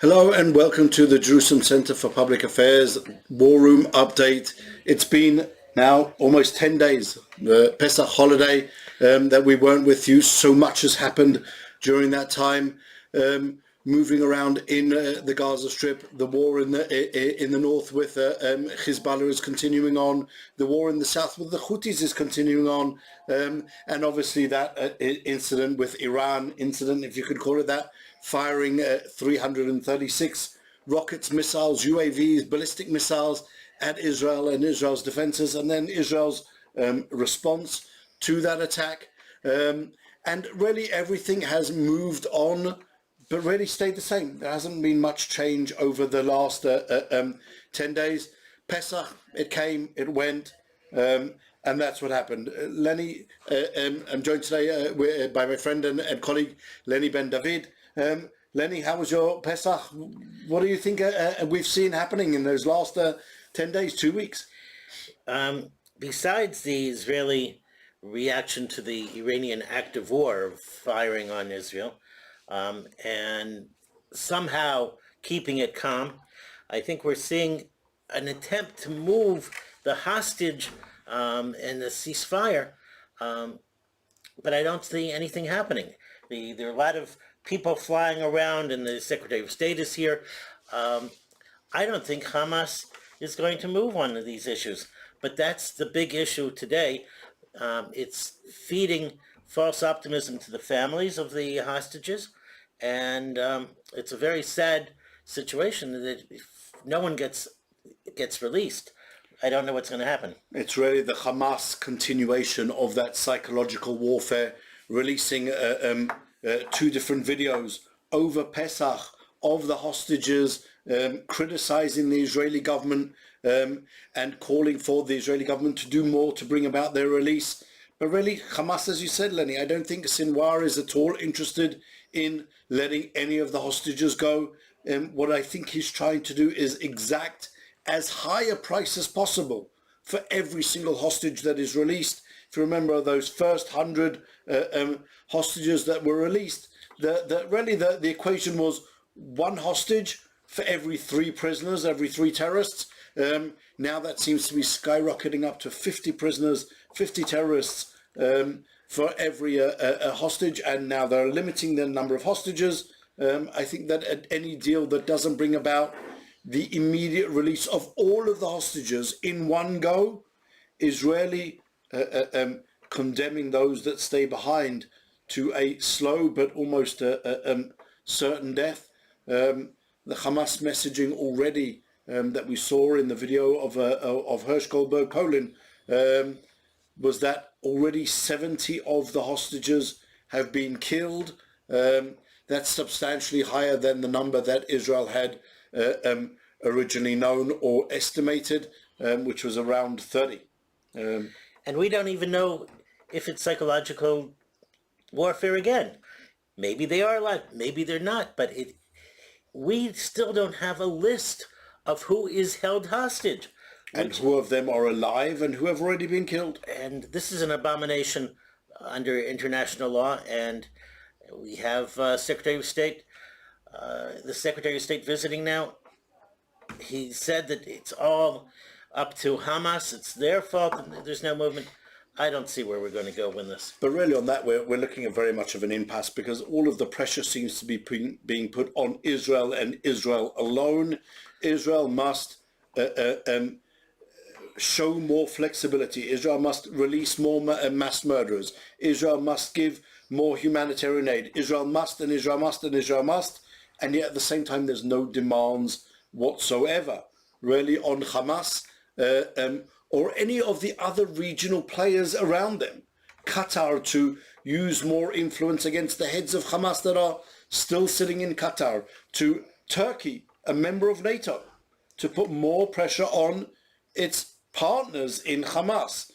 Hello and welcome to the Jerusalem Center for Public Affairs War Room Update. It's been now almost 10 days, the Pesach holiday, that we weren't with you. So much has happened during that time. Moving around in the Gaza Strip, the war in the north with Hezbollah is continuing on. The war in the south with the Houthis is continuing on, and obviously that incident with Iran, if you could call it that, firing 336 rockets, missiles, UAVs, ballistic missiles at Israel and Israel's defenses, and then Israel's response to that attack. And really everything has moved on, but really stayed the same. There hasn't been much change over the last 10 days. Pesach, it came, it went, and that's what happened. Lenny, I'm joined today by my friend and colleague, Lenny Ben David. Lenny, how was your Pesach? What do you think we've seen happening in those last 10 days, 2 weeks? Besides the Israeli reaction to the Iranian act of war, firing on Israel, and somehow keeping it calm, I think we're seeing an attempt to move the hostage and the ceasefire, but I don't see anything happening. There are a lot of people flying around, and the Secretary of State is here. I don't think Hamas is going to move on to these issues, but that's the big issue today. It's feeding false optimism to the families of the hostages, and it's a very sad situation that if no one gets released, I don't know what's going to happen. It's really the Hamas continuation of that psychological warfare, releasing 2 different videos over Pesach of the hostages, criticizing the Israeli government and calling for the Israeli government to do more to bring about their release. But really, Hamas, as you said, Lenny, I don't think Sinwar is at all interested in letting any of the hostages go. What I think he's trying to do is exact as high a price as possible for every single hostage that is released. If you remember those first 100 hostages that were released, the equation was 1 hostage for every 3 prisoners, every 3 terrorists. Now that seems to be skyrocketing up to 50 prisoners, 50 terrorists for every hostage, and now they're limiting the number of hostages. I think that at any deal that doesn't bring about the immediate release of all of the hostages in one go is really condemning those that stay behind to a slow but almost certain death. The Hamas messaging already that we saw in the video of Hersh Goldberg Polin was that already 70 of the hostages have been killed. That's substantially higher than the number that Israel had originally known or estimated, which was around 30. And we don't even know if it's psychological warfare again. Maybe they are alive, maybe they're not, but we still don't have a list of who is held hostage. And who of them are alive and who have already been killed. And this is an abomination under international law, and we have Secretary of State, the Secretary of State visiting now. He said that it's all up to Hamas. It's their fault that there's no movement. I don't see where we're going to go with this. But really on that, we're looking at very much of an impasse, because all of the pressure seems to be being put on Israel and Israel alone. Israel must show more flexibility. Israel must release more mass murderers. Israel must give more humanitarian aid. Israel must, and Israel must, and Israel must. And yet at the same time, there's no demands whatsoever really on Hamas or any of the other regional players around them. Qatar to use more influence against the heads of Hamas that are still sitting in Qatar, to Turkey, a member of NATO, to put more pressure on its partners in Hamas.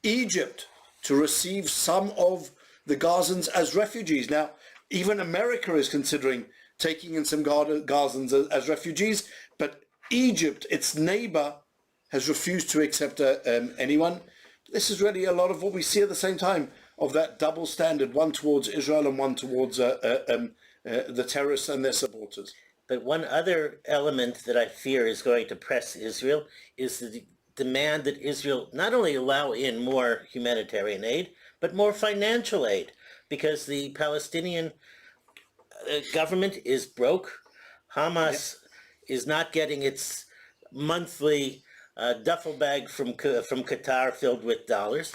Egypt to receive some of the Gazans as refugees. Now, even America is considering taking in some Gazans as refugees, but Egypt, its neighbor, has refused to accept anyone. This is really a lot of what we see at the same time, of that double standard, one towards Israel and one towards the terrorists and their supporters. But one other element that I fear is going to press Israel is the demand that Israel not only allow in more humanitarian aid, but more financial aid, because the Palestinian government is broke. Hamas is not getting its monthly duffel bag from Qatar filled with dollars.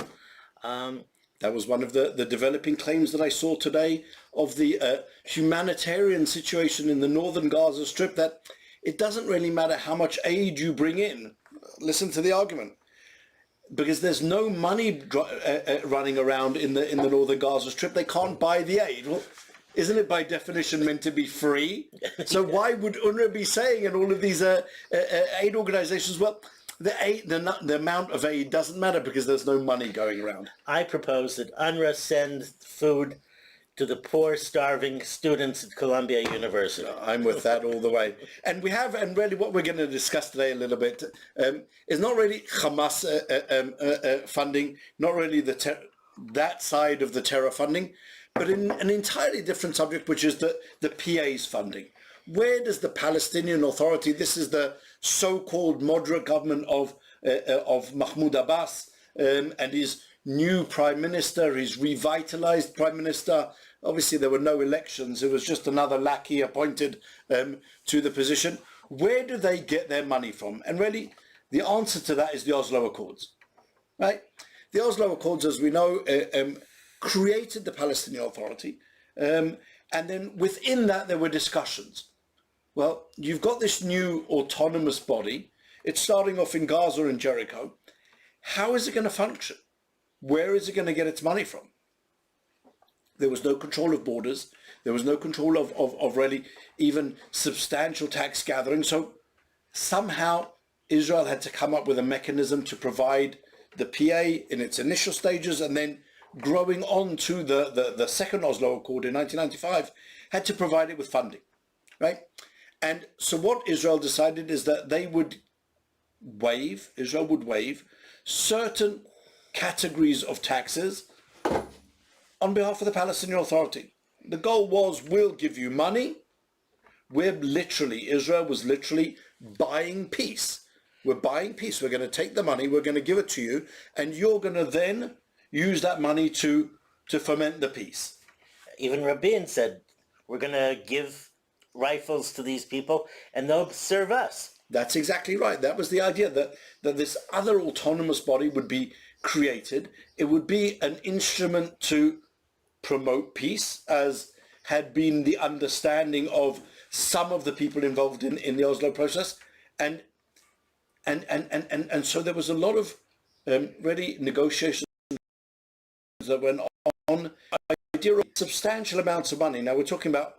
That was one of the developing claims that I saw today of the humanitarian situation in the northern Gaza Strip, that it doesn't really matter how much aid you bring in. Listen to the argument. Because there's no money running around in the northern Gaza Strip, they can't buy the aid. Well, isn't it by definition meant to be free? So why would UNRWA be saying, and all of these aid organizations, well, the amount of aid doesn't matter because there's no money going around? I propose that UNRWA send food to the poor, starving students at Columbia University. I'm with that all the way. And really what we're going to discuss today a little bit is not really Hamas funding, not really that side of the terror funding, but in an entirely different subject, which is the PA's funding. Where does the Palestinian Authority, this is the so-called moderate government of Mahmoud Abbas and his new prime minister, his revitalized prime minister. Obviously there were no elections, it was just another lackey appointed to the position. Where do they get their money from? And really the answer to that is the Oslo Accords, right? The Oslo Accords, as we know, created the Palestinian Authority, and then within that there were discussions. Well, you've got this new autonomous body, it's starting off in Gaza and Jericho. How is it going to function? Where is it going to get its money from? There was no control of borders. There was no control of really even substantial tax gathering. So somehow Israel had to come up with a mechanism to provide the PA in its initial stages, and then growing on to the second Oslo Accord in 1995, had to provide it with funding, right? And so what Israel decided is that Israel would waive certain categories of taxes on behalf of the Palestinian Authority. The goal was, we'll give you money. Israel was literally buying peace. We're buying peace. We're going to take the money, we're going to give it to you, and you're going to then use that money to foment the peace. Even Rabin said, we're going to give rifles to these people and they'll serve us. That's exactly right. That was the idea, that this other autonomous body would be created. It would be an instrument to promote peace, as had been the understanding of some of the people involved in the Oslo process. And so there was a lot of ready negotiations that went on. Idea of substantial amounts of money. Now we're talking about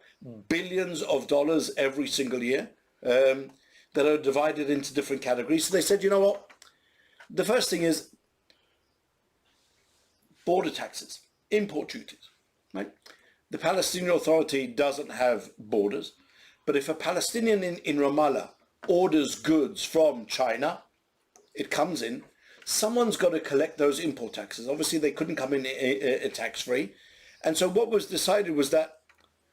billions of dollars every single year that are divided into different categories. So they said, you know what? The first thing is border taxes, import duties, right? The Palestinian Authority doesn't have borders, but if a Palestinian in Ramallah orders goods from China, it comes in, someone's got to collect those import taxes. Obviously they couldn't come in tax-free. And so what was decided was that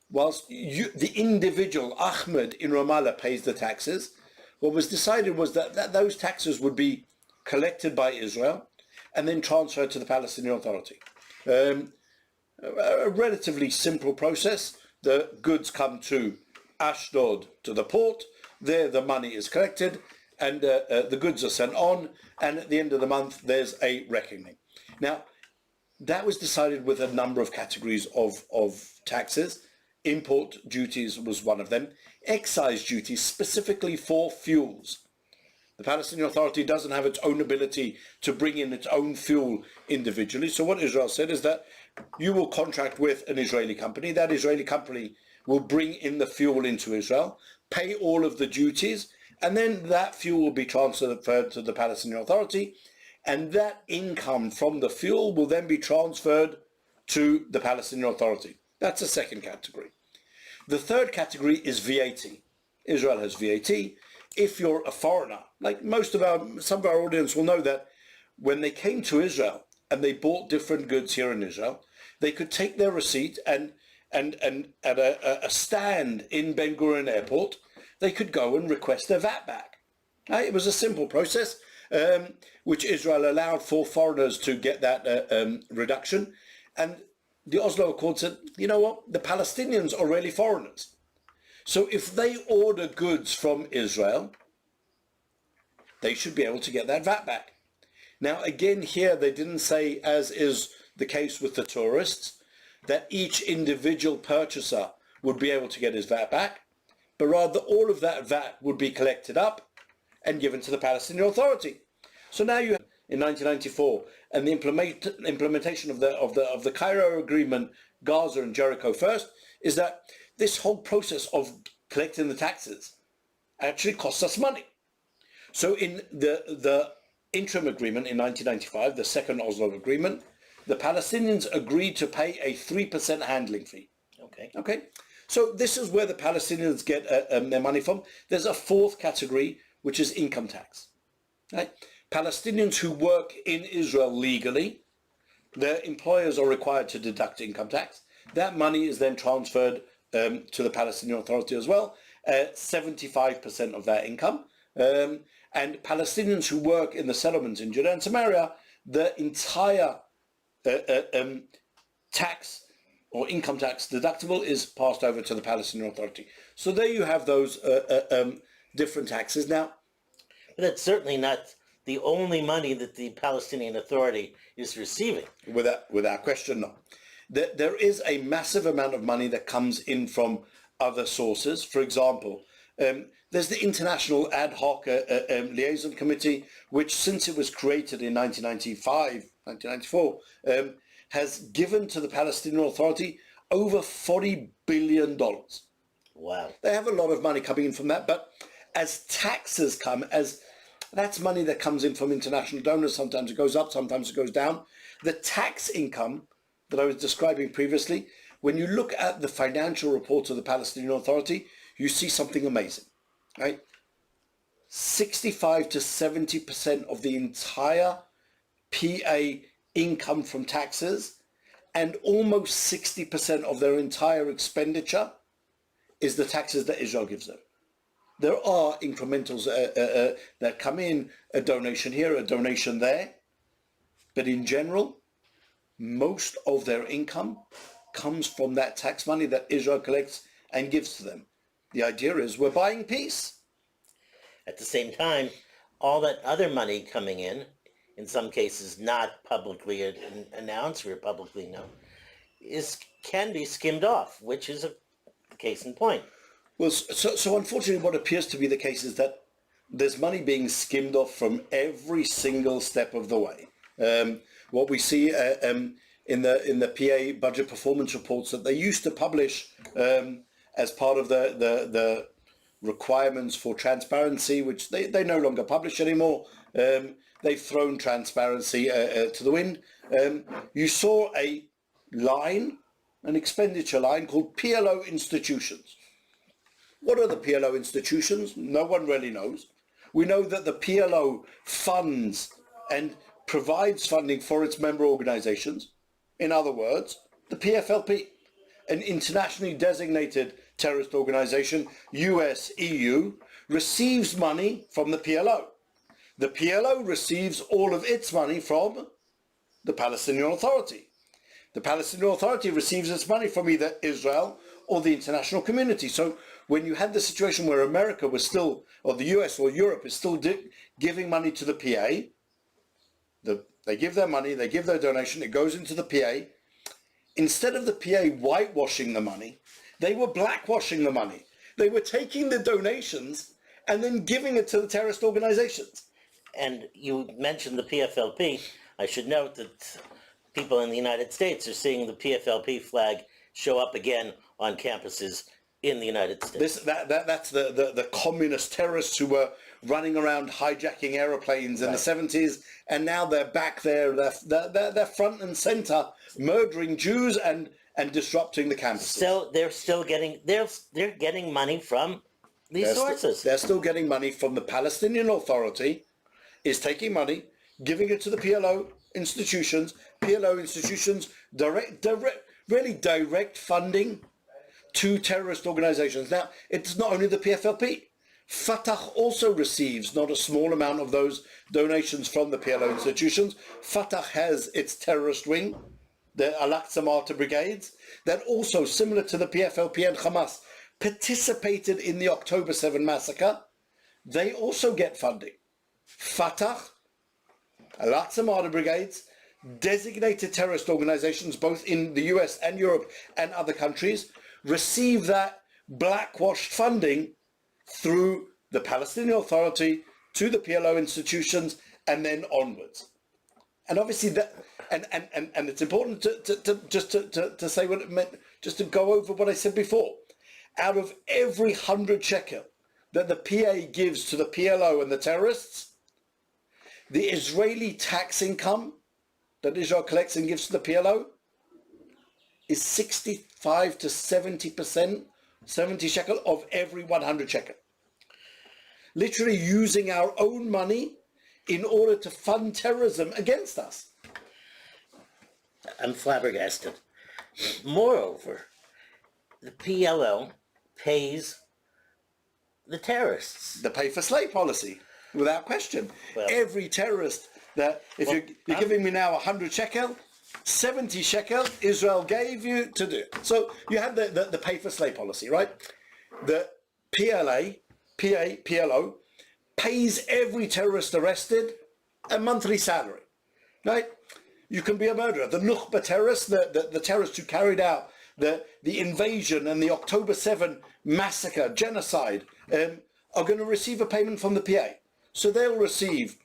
whilst the individual Ahmed in Ramallah pays the taxes, what was decided was that those taxes would be collected by Israel and then transferred to the Palestinian Authority. A relatively simple process. The goods come to Ashdod, to the port. There the money is collected and the goods are sent on, and at the end of the month there's a reckoning. Now that was decided with a number of categories of taxes. Import duties was one of them. Excise duties specifically for fuels. The Palestinian Authority doesn't have its own ability to bring in its own fuel individually. So what Israel said is that you will contract with an Israeli company. That Israeli company will bring in the fuel into Israel, pay all of the duties, and then that fuel will be transferred to the Palestinian Authority, and that income from the fuel will then be transferred to the Palestinian Authority. That's the second category. The third category is VAT. Israel has VAT. If you're a foreigner, like some of our audience will know that when they came to Israel and they bought different goods here in Israel, they could take their receipt and at a stand in Ben Gurion Airport, they could go and request their VAT back. Right? It was a simple process, which Israel allowed for foreigners to get that reduction. And the Oslo Accords said, you know what, the Palestinians are really foreigners. So if they order goods from Israel, they should be able to get that VAT back. Now, again, here they didn't say, as is the case with the tourists, that each individual purchaser would be able to get his VAT back, but rather all of that VAT would be collected up and given to the Palestinian Authority. So now you have, in 1994, and the implementation of the Cairo Agreement, Gaza and Jericho first, is that this whole process of collecting the taxes actually costs us money. So in the interim agreement in 1995, the second Oslo Agreement, the Palestinians agreed to pay a 3% handling fee. Okay. So this is where the Palestinians get their money from. There's a fourth category, which is income tax. Right? Palestinians who work in Israel legally, their employers are required to deduct income tax. That money is then transferred to the Palestinian Authority as well, 75% of their income. And Palestinians who work in the settlements in Judea and Samaria, the entire tax or income tax deductible is passed over to the Palestinian Authority. So there you have those different taxes. Now, but that's certainly not the only money that the Palestinian Authority is receiving. Without question, no. There is a massive amount of money that comes in from other sources. For example, there's the International Ad Hoc Liaison Committee, which since it was created in 1994, has given to the Palestinian Authority over $40 billion. Wow. They have a lot of money coming in from that, but as taxes come, as that's money that comes in from international donors, sometimes it goes up, sometimes it goes down. The tax income that I was describing previously, when you look at the financial reports of the Palestinian Authority, you see something amazing, right? 65 to 70% of the entire PA income from taxes and almost 60% of their entire expenditure is the taxes that Israel gives them. There are incrementals that come in, a donation here, a donation there, but in general, most of their income comes from that tax money that Israel collects and gives to them. The idea is we're buying peace. At the same time, all that other money coming in some cases not publicly announced or publicly known, can be skimmed off, which is a case in point. Well, so unfortunately what appears to be the case is that there's money being skimmed off from every single step of the way. What we see in the PA budget performance reports that they used to publish as part of the requirements for transparency, which they no longer publish anymore. They've thrown transparency to the wind. You saw a line, an expenditure line called PLO institutions. What are the PLO institutions? No one really knows. We know that the PLO funds and provides funding for its member organizations. In other words, the PFLP, an internationally designated terrorist organization, US, EU, receives money from the PLO. The PLO receives all of its money from the Palestinian Authority. The Palestinian Authority receives its money from either Israel or the international community. So when you had the situation where America was still, or the US or Europe is still giving money to the PA, they give their money, they give their donation, it goes into the PA. Instead of the PA whitewashing the money, they were blackwashing the money. They were taking the donations and then giving it to the terrorist organizations. And you mentioned the PFLP. I should note that people in the United States are seeing the PFLP flag show up again on campuses in the United States. That's the communist terrorists who were running around hijacking aeroplanes in the 70s, and now they're back there. They're front and center, murdering Jews and disrupting the campuses. So they're getting money from these sources. They're still getting money from the Palestinian Authority. Is taking money, giving it to the PLO institutions. PLO institutions direct funding to terrorist organizations. Now, it's not only the PFLP. Fatah also receives not a small amount of those donations from the PLO institutions. Fatah has its terrorist wing, the Al-Aqsa Martyr Brigades, that also, similar to the PFLP and Hamas, participated in the October 7 massacre. They also get funding. Fatah, Al-Aqsa Martyr Brigades, designated terrorist organizations, both in the US and Europe and other countries, receive that blackwashed funding through the Palestinian Authority to the PLO institutions and then onwards. And obviously that, and it's important to say what it meant, just to go over what I said before. Out of every 100 shekel that the PA gives to the PLO and the terrorists, the Israeli tax income that Israel collects and gives to the PLO is 65 to 70%, 70 shekel of every 100 shekel. Literally using our own money in order to fund terrorism against us. I'm flabbergasted. Moreover, the PLO pays the terrorists. The pay for slay policy, without question. Well, every terrorist that, if you're giving me now 100 shekel, 70 shekel Israel gave you to do. So you have the pay for slay policy, right? The PLO pays every terrorist arrested a monthly salary, right? You can be a murderer. The Nukhba terrorists, the terrorists who carried out the invasion and the October 7 massacre, genocide, are going to receive a payment from the PA. So they'll receive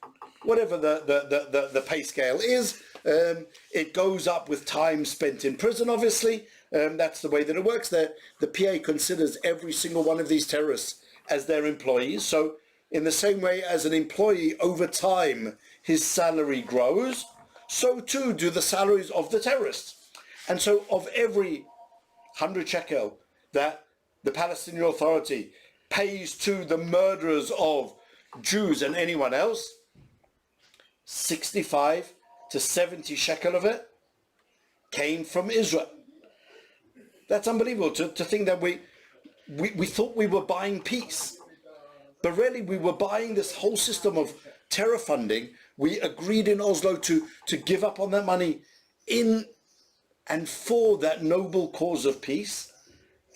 whatever the pay scale is. It goes up with time spent in prison, obviously. That's the way that it works. The PA considers every single one of these terrorists as their employees. So in the same way as an employee, over time, his salary grows, so too do the salaries of the terrorists. And so of every 100 shekel that the Palestinian Authority pays to the murderers of Jews and anyone else, 65 to 70 shekel of it came from Israel. That's unbelievable to think that we thought we were buying peace, but really we were buying this whole system of terror funding. We agreed in Oslo to give up on that money in and for that noble cause of peace,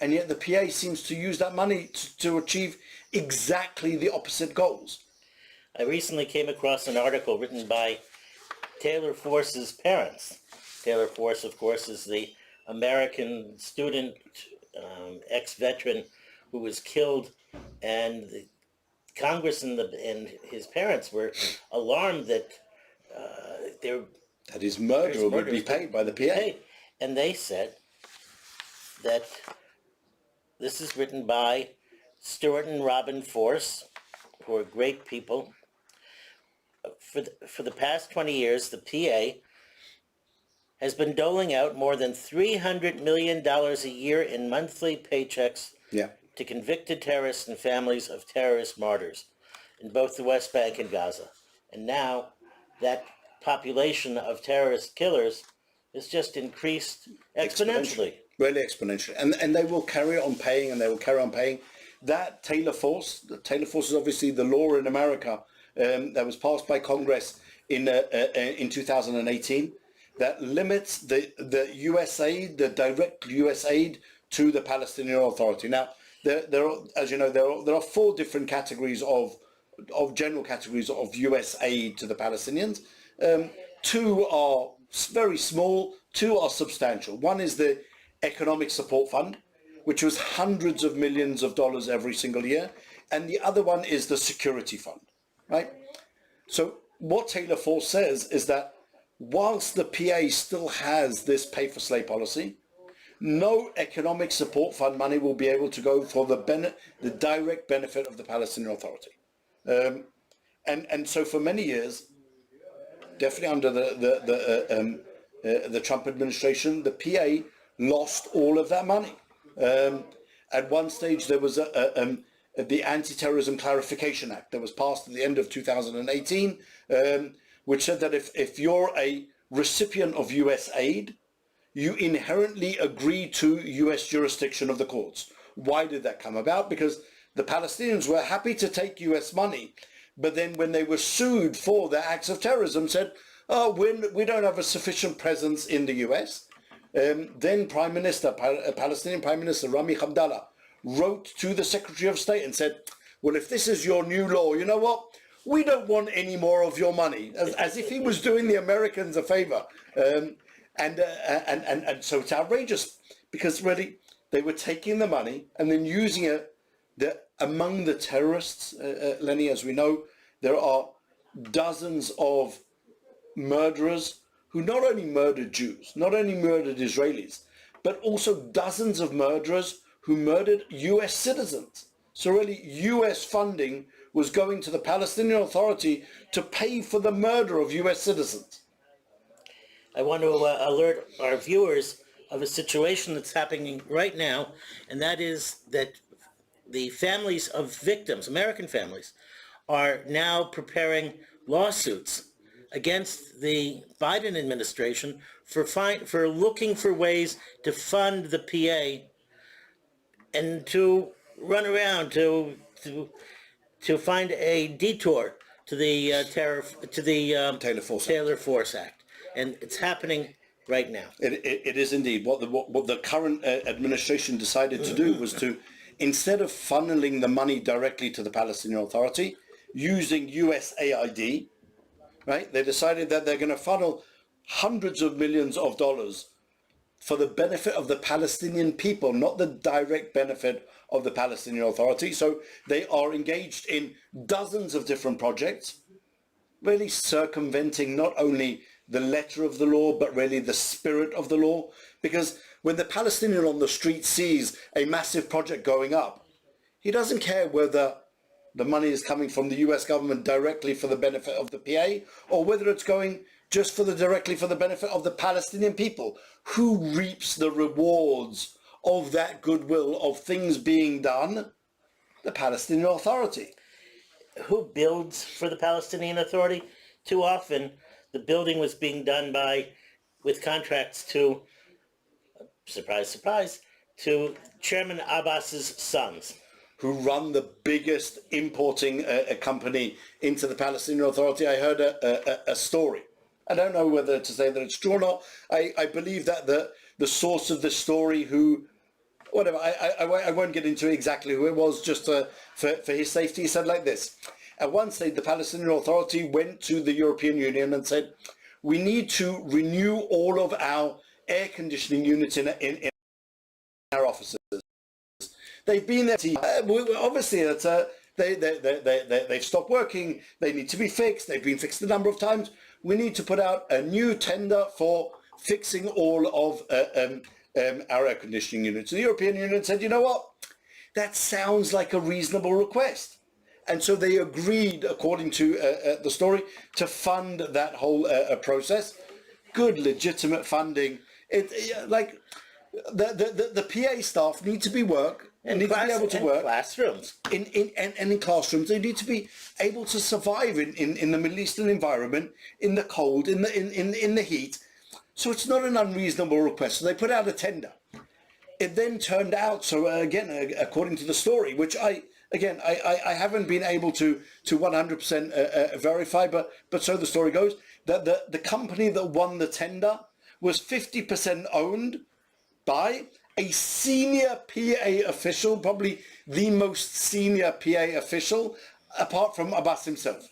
and yet the PA seems to use that money to achieve exactly the opposite goals. I recently came across an article written by Taylor Force's parents. Taylor Force, of course, is the American student, ex-veteran who was killed, and the Congress and his parents were alarmed that his murderer would be paid by the PA. And they said that this is written by Stuart and Robin Force, who are great people. For the past 20 years, the PA has been doling out more than $300 million a year in monthly paychecks to convicted terrorists and families of terrorist martyrs in both the West Bank and Gaza. And now that population of terrorist killers has just increased exponentially. Really exponentially. And they will carry on paying, and they will carry on paying. That Taylor Force is obviously the law in America that was passed by Congress in 2018 that limits the US aid, the direct US aid to the Palestinian Authority. Now, there are, as you know, there are four different categories of general categories of US aid to the Palestinians. Two are very small, two are substantial. One is the Economic Support Fund, which was hundreds of millions of dollars every single year, and the other one is the Security Fund, right? So what Taylor Force says is that whilst the PA still has this pay-for-slay policy, no economic support fund money will be able to go for the direct benefit of the Palestinian Authority. And so for many years, definitely under the Trump administration, the PA lost all of that money. At one stage, there was the Anti-Terrorism Clarification Act that was passed at the end of 2018, which said that if you're a recipient of US aid, you inherently agree to US jurisdiction of the courts. Why did that come about? Because the Palestinians were happy to take US money, but then when they were sued for their acts of terrorism, said, oh, we don't have a sufficient presence in the US. Then Palestinian Prime Minister Rami Abdallah wrote to the Secretary of State and said, well, if this is your new law, you know what? We don't want any more of your money, as if he was doing the Americans a favor. And so it's outrageous, because really they were taking the money and then using it. Among the terrorists, Lenny, as we know, there are dozens of murderers who not only murdered Jews, not only murdered Israelis, but also dozens of murderers who murdered US citizens. So really US funding was going to the Palestinian Authority to pay for the murder of US citizens. I want to alert our viewers of a situation that's happening right now, and that is that the families of victims, American families, are now preparing lawsuits against the Biden administration for looking for ways to fund the PA and to run around to find a detour to the Taylor Force Act, and it's happening right now. It is indeed. What the current administration decided to do was to, instead of funneling the money directly to the Palestinian Authority using USAID, right? They decided that they're going to funnel hundreds of millions of dollars for the benefit of the Palestinian people, not the direct benefit of the Palestinian Authority. So they are engaged in dozens of different projects, really circumventing not only the letter of the law, but really the spirit of the law. Because when the Palestinian on the street sees a massive project going up, he doesn't care whether the money is coming from the US government directly for the benefit of the PA, or whether it's going just directly for the benefit of the Palestinian people. Who reaps the rewards of that goodwill of things being done? The Palestinian Authority. Who builds for the Palestinian Authority? Too often, the building was being done with contracts to, surprise, surprise, to Chairman Abbas's sons, who run the biggest importing company into the Palestinian Authority. I heard a story. I don't know whether to say that it's true or not. I believe that the source of the story, whatever, I won't get into exactly who it was, just for his safety, he said like this. At one stage, the Palestinian Authority went to the European Union and said, we need to renew all of our air conditioning units in our offices. They've been there. Obviously, they've stopped working. They need to be fixed. They've been fixed a number of times. We need to put out a new tender for fixing all of our air conditioning units. The European Union said, you know what? That sounds like a reasonable request. And so they agreed, according to the story, to fund that whole process. Good, legitimate funding. The PA staff need to be need to be able to work. Classrooms. In classrooms. They need to be able to survive in the Middle Eastern environment, in the cold, in the heat. So it's not an unreasonable request. So they put out a tender. It then turned out, so again, according to the story, which I haven't been able to 100% verify, but so the story goes, that the company that won the tender was 50% owned by a senior PA official, probably the most senior PA official, apart from Abbas himself.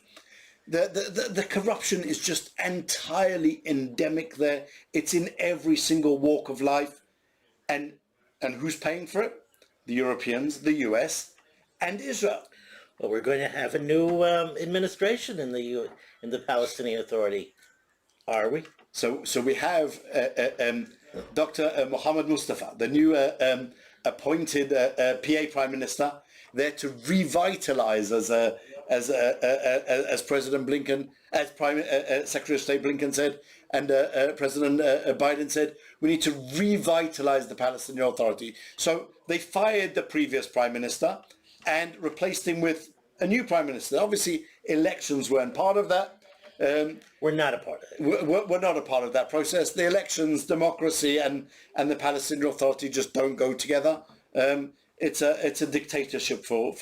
The corruption is just entirely endemic there. It's in every single walk of life. And who's paying for it? The Europeans, the US, and Israel. Well, we're going to have a new administration in the Palestinian Authority, are we? So we have Dr. Mohammed Mustafa, the new appointed PA Prime Minister, there to revitalize, as President Blinken, as Secretary of State Blinken said, and President Biden said, we need to revitalize the Palestinian Authority. So they fired the previous Prime Minister and replaced him with a new Prime Minister. Obviously, elections weren't part of that. We're not a part of it. We're not a part of that process. The elections, democracy, and the Palestinian Authority just don't go together. It's a dictatorship for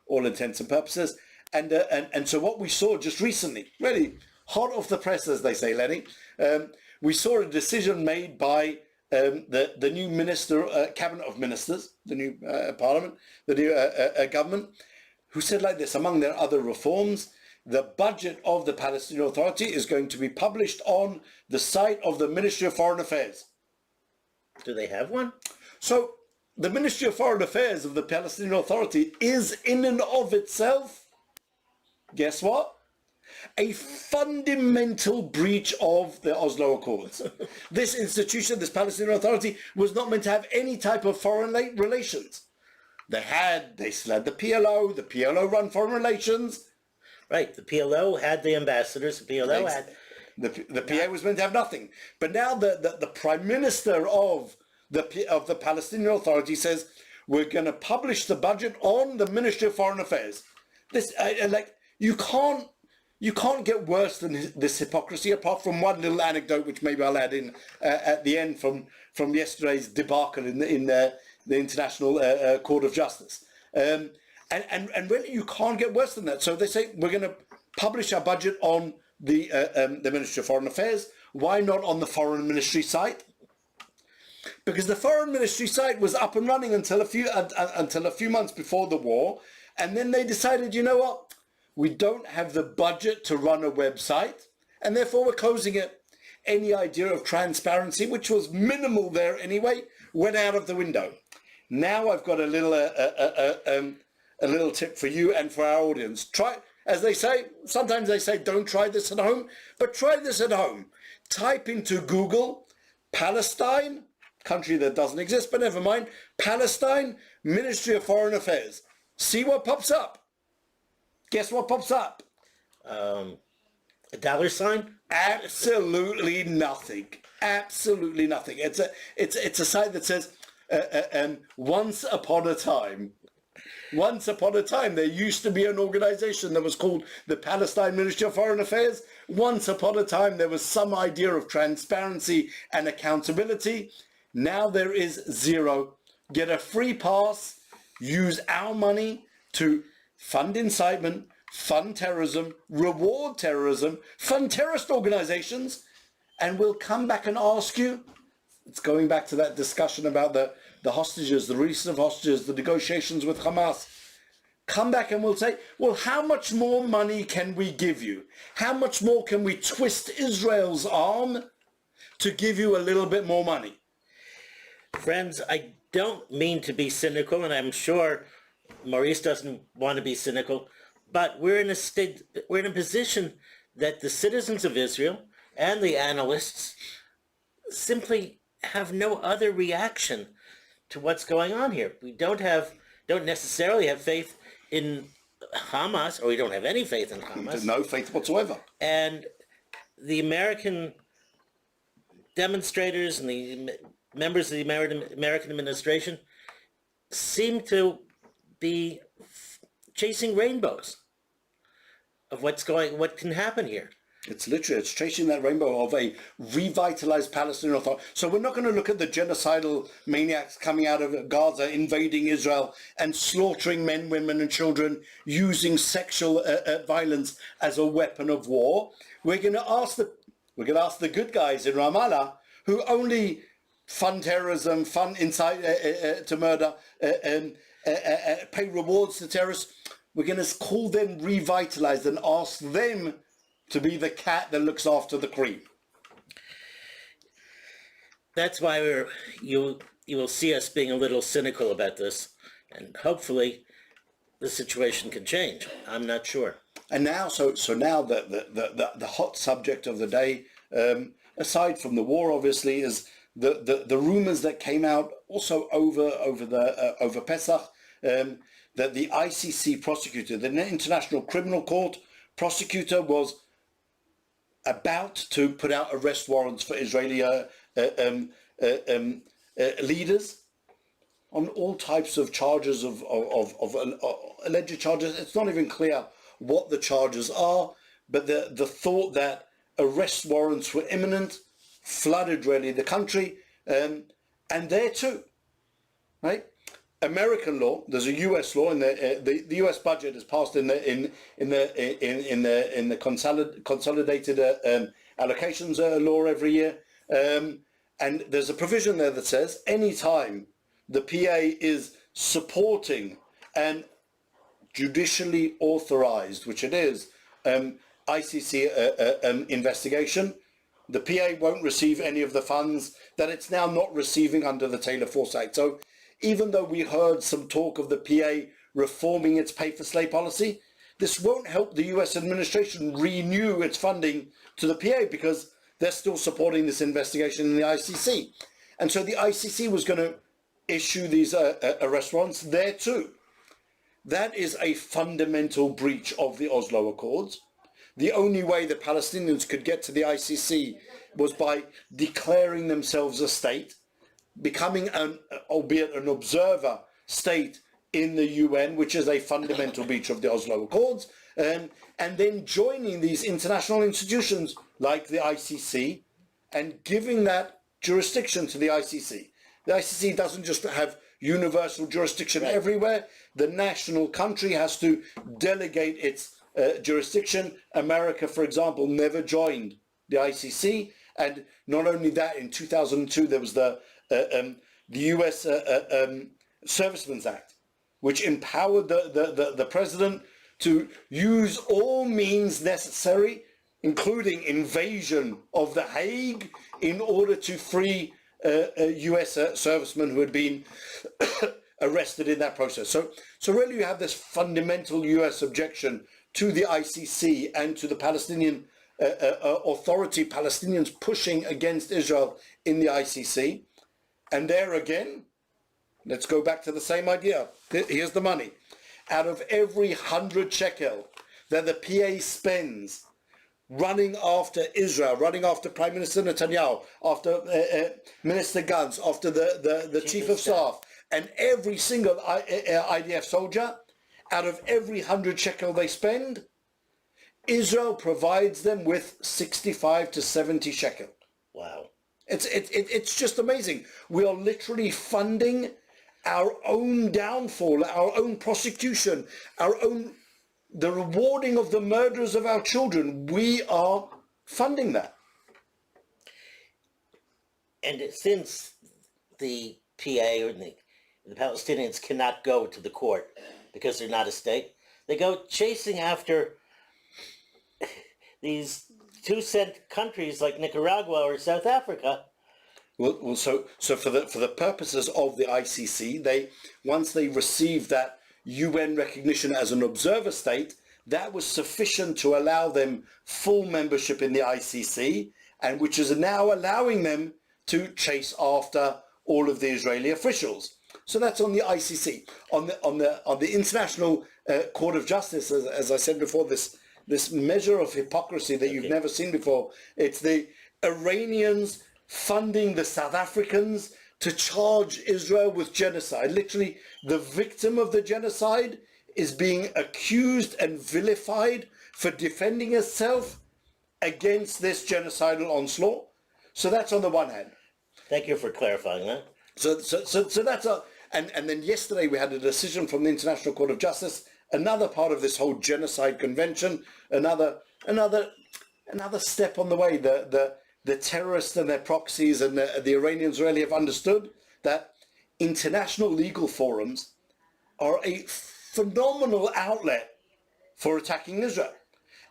all intents and purposes. And so what we saw just recently, really hot off the press, as they say, Lenny, we saw a decision made by the new cabinet of ministers, the new parliament, the new government, who said like this: among their other reforms, the budget of the Palestinian Authority is going to be published on the site of the Ministry of Foreign Affairs. Do they have one? So the Ministry of Foreign Affairs of the Palestinian Authority is in and of itself, guess what? A fundamental breach of the Oslo Accords. This institution, this Palestinian Authority, was not meant to have any type of foreign relations. They still had the PLO run foreign relations. Right, the PLO had the ambassadors, the PLO had... The PA was meant to have nothing. But now the Prime Minister of the Palestinian Authority says, we're going to publish the budget on the Ministry of Foreign Affairs. This, you can't get worse than this hypocrisy, apart from one little anecdote, which maybe I'll add in at the end from yesterday's debacle in the International Court of Justice. And really, you can't get worse than that. So they say, we're going to publish our budget on the Ministry of Foreign Affairs. Why not on the Foreign Ministry site? Because the Foreign Ministry site was up and running until a few months before the war, and then they decided, you know what? We don't have the budget to run a website, and therefore we're closing it. Any idea of transparency, which was minimal there anyway, went out of the window. Now I've got a little tip for you and for our audience. Try, as they say, sometimes they say don't try this at home, but try this at home. Type into Google, Palestine, country that doesn't exist, but never mind, Palestine, Ministry of Foreign Affairs. See what pops up. Guess what pops up? A dollar sign? Absolutely nothing. Absolutely nothing. It's a site that says, once upon a time. Once upon a time, there used to be an organization that was called the Palestine Ministry of Foreign Affairs. Once upon a time, there was some idea of transparency and accountability. Now there is zero. Get a free pass, use our money to fund incitement, fund terrorism, reward terrorism, fund terrorist organizations, and we'll come back and ask you, it's going back to that discussion about the hostages, the release of hostages, the negotiations with Hamas. Come back and we'll say, well, how much more money can we give you? How much more can we twist Israel's arm to give you a little bit more money? Friends, I don't mean to be cynical, and I'm sure Maurice doesn't want to be cynical, but we're in a position that the citizens of Israel and the analysts simply have no other reaction to what's going on here. We don't necessarily have faith in Hamas, or we don't have any faith in Hamas. There's no faith whatsoever. And the American demonstrators and the members of the American administration seem to be chasing rainbows of what can happen here. It's chasing that rainbow of a revitalized Palestinian Authority. So we're not going to look at the genocidal maniacs coming out of Gaza, invading Israel and slaughtering men, women and children, using sexual violence as a weapon of war. We're going to ask the good guys in Ramallah, who only fund terrorism, fund incite to murder, pay rewards to terrorists. We're going to call them revitalized and ask them to be the cat that looks after the cream. That's why you will see us being a little cynical about this, and hopefully the situation can change. I'm not sure. And now, so now the hot subject of the day, aside from the war, obviously, is the rumors that came out also over Pesach, that the ICC prosecutor, the International Criminal Court prosecutor, was about to put out arrest warrants for Israeli leaders on all types of charges of alleged charges. It's not even clear what the charges are, but the thought that arrest warrants were imminent flooded really the country, and there too, right? American law. There's a U.S. law, and the U.S. budget is passed in the consolidated allocations law every year, and there's a provision there that says any time the PA is supporting an judicially authorized, which it is, ICC investigation, the PA won't receive any of the funds that it's now not receiving under the Taylor-Force Act. So even though we heard some talk of the PA reforming its pay-for-slay policy, this won't help the US administration renew its funding to the PA because they're still supporting this investigation in the ICC. And so the ICC was going to issue these arrest warrants there too. That is a fundamental breach of the Oslo Accords. The only way the Palestinians could get to the ICC was by declaring themselves a state, becoming albeit an observer state in the UN, which is a fundamental breach of the Oslo Accords, and then joining these international institutions like the ICC and giving that jurisdiction to the ICC. The ICC doesn't just have universal jurisdiction everywhere. The national country has to delegate its jurisdiction. America, for example, never joined the ICC, and not only that, in 2002 there was the U.S. Servicemen's Act, which empowered the president to use all means necessary, including invasion of The Hague, in order to free U.S. servicemen who had been arrested in that process. So really you have this fundamental U.S. objection to the ICC and to the Palestinian Authority, Palestinians pushing against Israel in the ICC. And there again, let's go back to the same idea. Here's the money. Out of every 100 shekel that the PA spends running after Israel, running after Prime Minister Netanyahu, after Minister Gantz, after the Chief of Staff, and every single IDF soldier, out of every 100 shekel they spend, Israel provides them with 65 to 70 shekel. Wow. It's just amazing. We are literally funding our own downfall, our own prosecution, the rewarding of the murderers of our children. We are funding that. And since the PA or the Palestinians cannot go to the court because they're not a state, they go chasing after these 2-cent countries like Nicaragua or South Africa. Well, so for the purposes of the ICC, once they received that UN recognition as an observer state, that was sufficient to allow them full membership in the ICC, and which is now allowing them to chase after all of the Israeli officials. So that's on the ICC. On the International Court of Justice, as I said before, this measure of hypocrisy that you've never seen before. It's the Iranians funding the South Africans to charge Israel with genocide. Literally, the victim of the genocide is being accused and vilified for defending itself against this genocidal onslaught. So that's on the one hand. Thank you for clarifying that. So that's and then yesterday we had a decision from the International Court of Justice, another part of this whole genocide convention, another step on the way. The terrorists and their proxies and the Iranians really have understood that international legal forums are a phenomenal outlet for attacking Israel.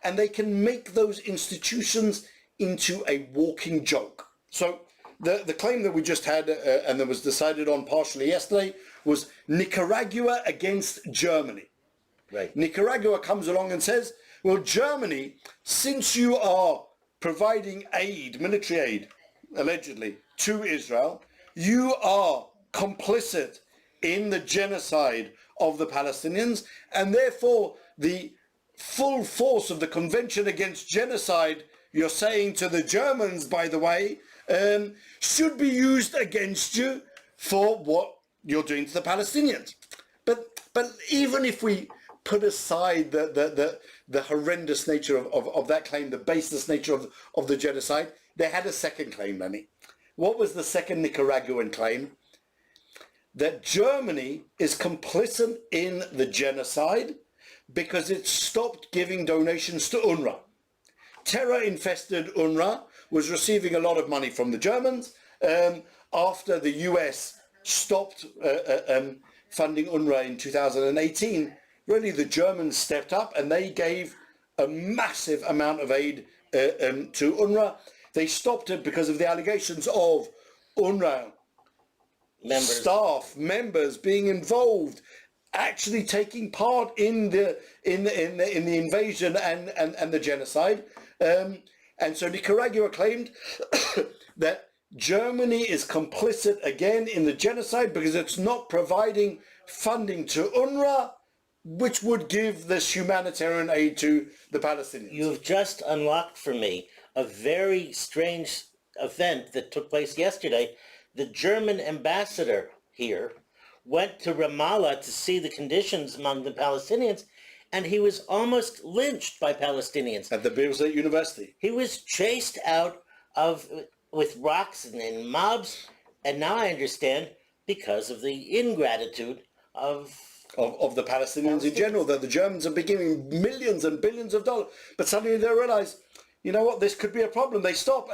And they can make those institutions into a walking joke. So the claim that we just had and that was decided on partially yesterday was Nicaragua against Germany. Right. Nicaragua comes along and says, well, Germany, since you are providing aid, military aid, allegedly, to Israel, you are complicit in the genocide of the Palestinians, and therefore the full force of the Convention Against Genocide, you're saying to the Germans, by the way, should be used against you for what you're doing to the Palestinians. But even if we put aside the horrendous nature of that claim, the baseless nature of the genocide, they had a second claim, Lenny. What was the second Nicaraguan claim? That Germany is complicit in the genocide because it stopped giving donations to UNRWA. Terror-infested UNRWA was receiving a lot of money from the Germans after the US stopped funding UNRWA in 2018. Really, the Germans stepped up and they gave a massive amount of aid to UNRWA. They stopped it because of the allegations of UNRWA staff members being involved, actually taking part in the invasion and the genocide. And so Nicaragua claimed that Germany is complicit again in the genocide because it's not providing funding to UNRWA, which would give this humanitarian aid to the Palestinians. You've just unlocked for me a very strange event that took place yesterday. The German ambassador here went to Ramallah to see the conditions among the Palestinians, and he was almost lynched by Palestinians. At the Beirut State University. He was chased out with rocks and mobs, and now I understand because of the ingratitude of the Palestinians in general, that the Germans are giving millions and billions of dollars, but suddenly they realize, you know what, this could be a problem. They stop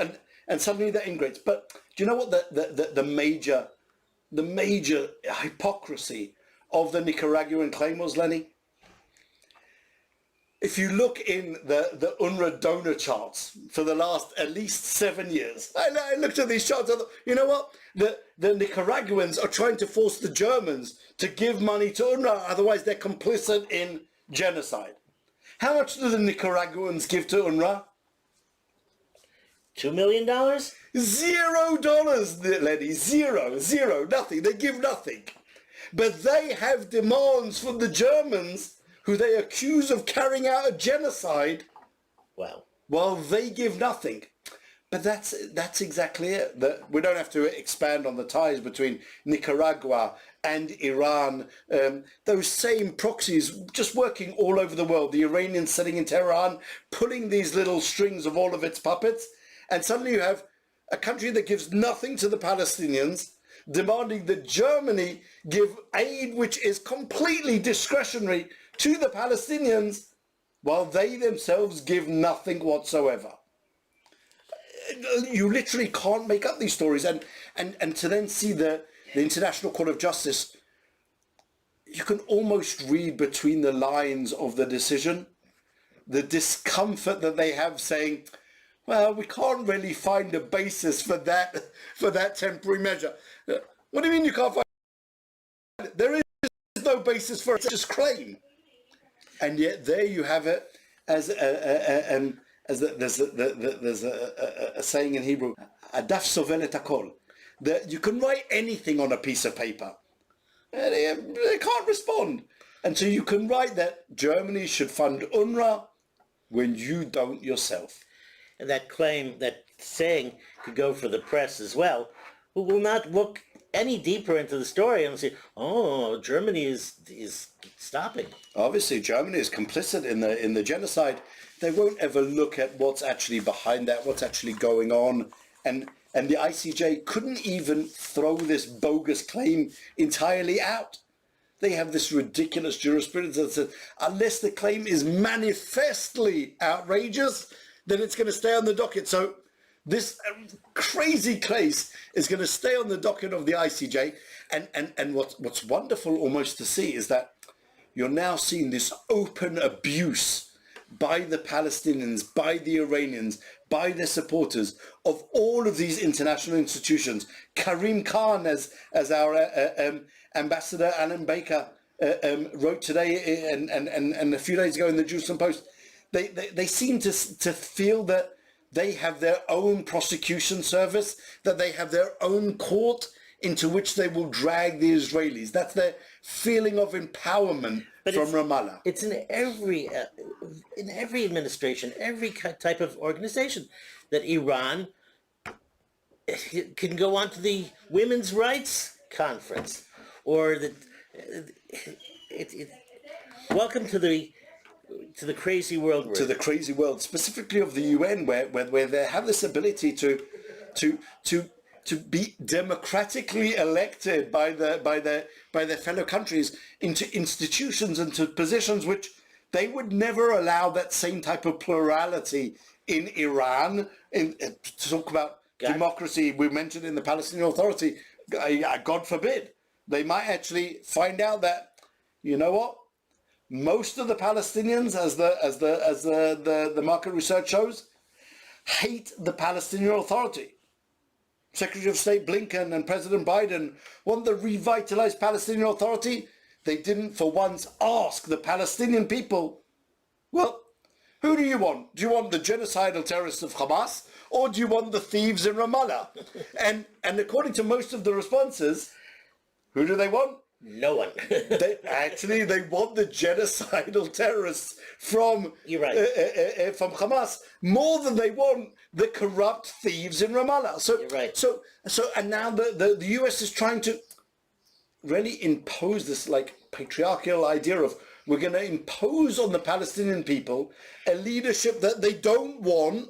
and suddenly they're ingrates. But do you know what the major hypocrisy of the Nicaraguan claim was, Lenny? If you look in the UNRWA donor charts for the last at least 7 years, I looked at these charts, I thought, you know what? The Nicaraguans are trying to force the Germans to give money to UNRWA, otherwise they're complicit in genocide. How much do the Nicaraguans give to UNRWA? $2 million? $0, Lenny. Zero, nothing. They give nothing. But they have demands from the Germans, who they accuse of carrying out a genocide. Wow. While they give nothing. But that's exactly it. We don't have to expand on the ties between Nicaragua and Iran. Those same proxies just working all over the world. The Iranians sitting in Tehran, pulling these little strings of all of its puppets. And suddenly you have a country that gives nothing to the Palestinians, demanding that Germany give aid which is completely discretionary to the Palestinians, while they themselves give nothing whatsoever. You literally can't make up these stories. And to then see the International Court of Justice, you can almost read between the lines of the decision, the discomfort that they have, saying, well, we can't really find a basis for that temporary measure. What do you mean you can't find it? There is no basis for it, just claim. And yet there you have it, as there's a saying in Hebrew, adaf sovel et hakol, that you can write anything on a piece of paper. They can't respond. And so you can write that Germany should fund UNRWA when you don't yourself. And that claim, that saying, could go for the press as well, who will not look any deeper into the story and say, oh, Germany is stopping. Obviously, Germany is complicit in the genocide. They won't ever look at what's actually behind that, what's actually going on. And the ICJ couldn't even throw this bogus claim entirely out. They have this ridiculous jurisprudence that says, unless the claim is manifestly outrageous, then it's going to stay on the docket. So this crazy case is going to stay on the docket of the ICJ. And what's wonderful almost to see is that you're now seeing this open abuse by the Palestinians, by the Iranians, by their supporters of all of these international institutions. Karim Khan, as our ambassador Alan Baker wrote today and a few days ago in the Jerusalem Post, they seem to feel that they have their own prosecution service, that they have their own court into which they will drag the Israelis. That's their feeling of empowerment from Ramallah. It's in every administration, every type of organization, that Iran can go on to the Women's Rights Conference, or that Welcome to the crazy world we're to in. the crazy world, specifically of the UN, where they have this ability to be democratically elected by their fellow countries into institutions and to positions which they would never allow that same type of plurality in Iran. To talk about democracy, we mentioned in the Palestinian Authority, God forbid, they might actually find out that, you know what, most of the Palestinians, as the market research shows, hate the Palestinian Authority. Secretary of State Blinken and President Biden want the revitalized Palestinian Authority. They didn't for once ask the Palestinian people, well, who do you want? Do you want the genocidal terrorists of Hamas, or do you want the thieves in Ramallah? And according to most of the responses, who do they want? No one. They want the genocidal terrorists from Hamas more than they want the corrupt thieves in Ramallah. So You're right. So and now the US is trying to really impose this like patriarchal idea of we're going to impose on the Palestinian people a leadership that they don't want,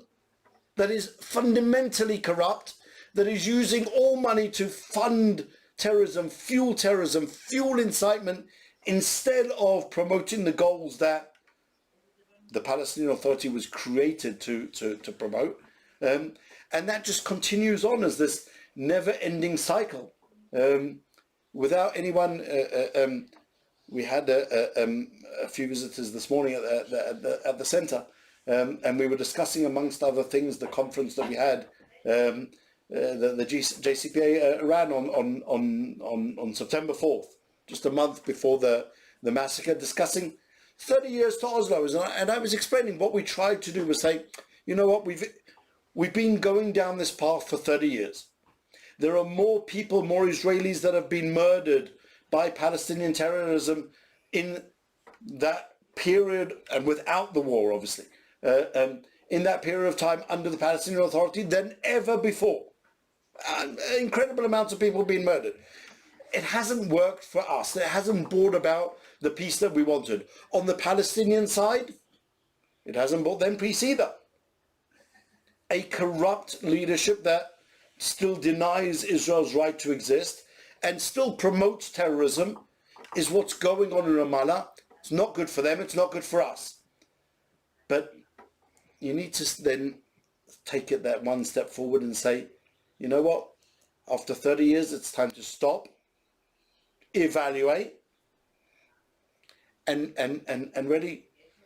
that is fundamentally corrupt, that is using all money to fund terrorism, fuel incitement, instead of promoting the goals that the Palestinian Authority was created to promote. And that just continues on as this never-ending cycle. Without anyone, we had a few visitors this morning at the centre, and we were discussing, amongst other things, the conference that we had. The JCPA ran on September 4th, just a month before the massacre, discussing 30 years to Oslo. And I was explaining what we tried to do was say, you know what, we've been going down this path for 30 years. There are more people, more Israelis that have been murdered by Palestinian terrorism in that period, and without the war, obviously, in that period of time under the Palestinian Authority than ever before. Incredible amounts of people being murdered. It hasn't worked for us. It hasn't brought about the peace that we wanted. On the Palestinian side, it hasn't brought them peace either. A corrupt leadership that still denies Israel's right to exist and still promotes terrorism is what's going on in Ramallah. It's not good for them. It's not good for us. But you need to then take it that one step forward and say, you know what, after 30 years, it's time to stop, evaluate, and really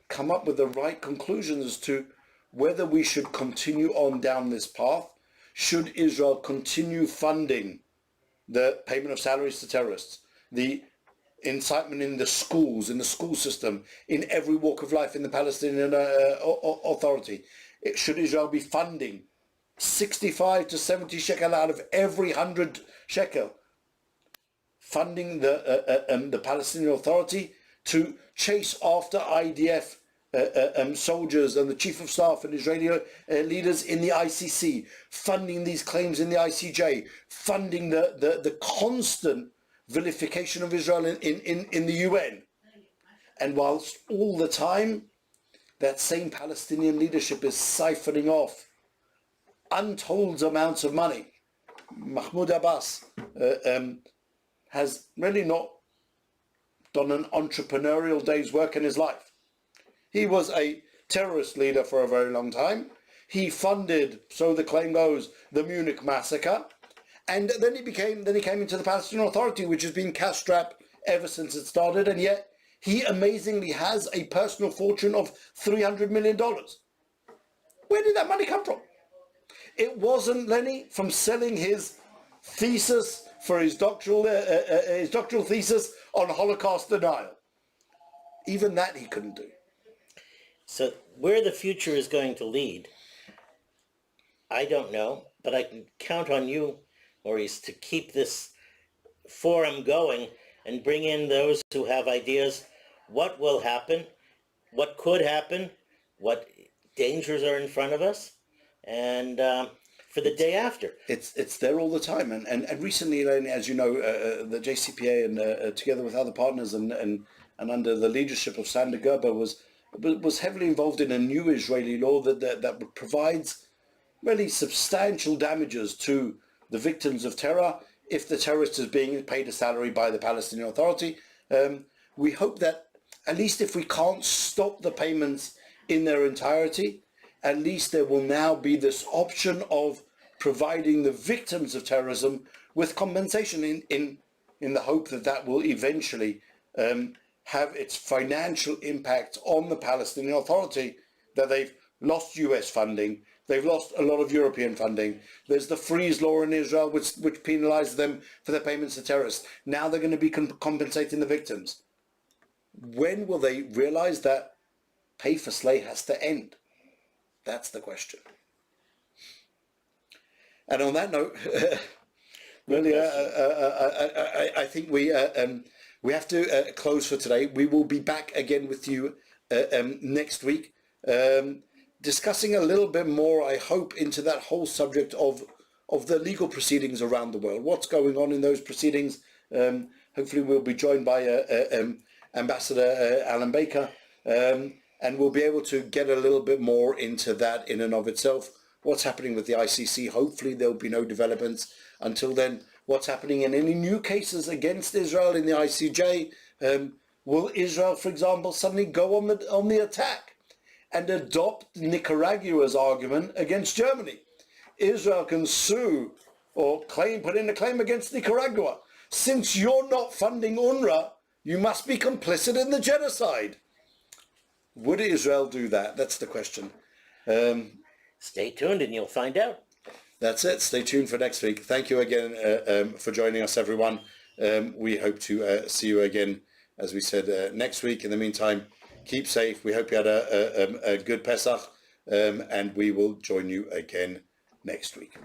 come up with the right conclusions as to whether we should continue on down this path. Should Israel continue funding the payment of salaries to terrorists, the incitement in the schools, in the school system, in every walk of life in the Palestinian Authority? Should Israel be funding 65 to 70 shekel out of every 100 shekel, funding the Palestinian Authority to chase after IDF soldiers and the chief of staff and Israeli leaders in the ICC, funding these claims in the ICJ, funding the constant vilification of Israel in the UN. And whilst all the time that same Palestinian leadership is siphoning off untold amounts of money. Mahmoud Abbas has really not done an entrepreneurial day's work in his life. He was a terrorist leader for a very long time. He funded, so the claim goes, the Munich massacre, and then he came into the Palestinian Authority, which has been cash-strapped ever since it started, and yet he amazingly has a personal fortune of $300 million. Where did that money come from? It wasn't, Lenny, from selling his thesis for his doctoral thesis on Holocaust denial. Even that he couldn't do. So where the future is going to lead, I don't know, but I can count on you, Maurice, to keep this forum going and bring in those who have ideas. What will happen? What could happen? What dangers are in front of us? And for the day after. It's there all the time. And recently, as you know, the JCPA and together with other partners and and under the leadership of Sander Gerber was heavily involved in a new Israeli law that provides really substantial damages to the victims of terror if the terrorist is being paid a salary by the Palestinian Authority. We hope that at least if we can't stop the payments in their entirety, at least there will now be this option of providing the victims of terrorism with compensation in the hope that that will eventually have its financial impact on the Palestinian Authority, that they've lost US funding, they've lost a lot of European funding. There's the freeze law in Israel which penalizes them for their payments to terrorists. Now they're going to be compensating the victims. When will they realize that pay for slay has to end? That's the question. And on that note, really, I think we have to close for today. We will be back again with you next week, discussing a little bit more, I hope, into that whole subject of the legal proceedings around the world. What's going on in those proceedings? Hopefully we'll be joined by Ambassador Alan Baker, and we'll be able to get a little bit more into that in and of itself. What's happening with the ICC? Hopefully there'll be no developments until then. What's happening in any new cases against Israel in the ICJ? Will Israel, for example, suddenly go on the attack and adopt Nicaragua's argument against Germany? Israel can sue or put in a claim against Nicaragua. Since you're not funding UNRWA, you must be complicit in the genocide. Would Israel do that? That's the question. Stay tuned and you'll find out. That's it. Stay tuned for next week. Thank you again for joining us, everyone. We hope to see you again, as we said, next week. In the meantime, keep safe. We hope you had a good Pesach, and we will join you again next week.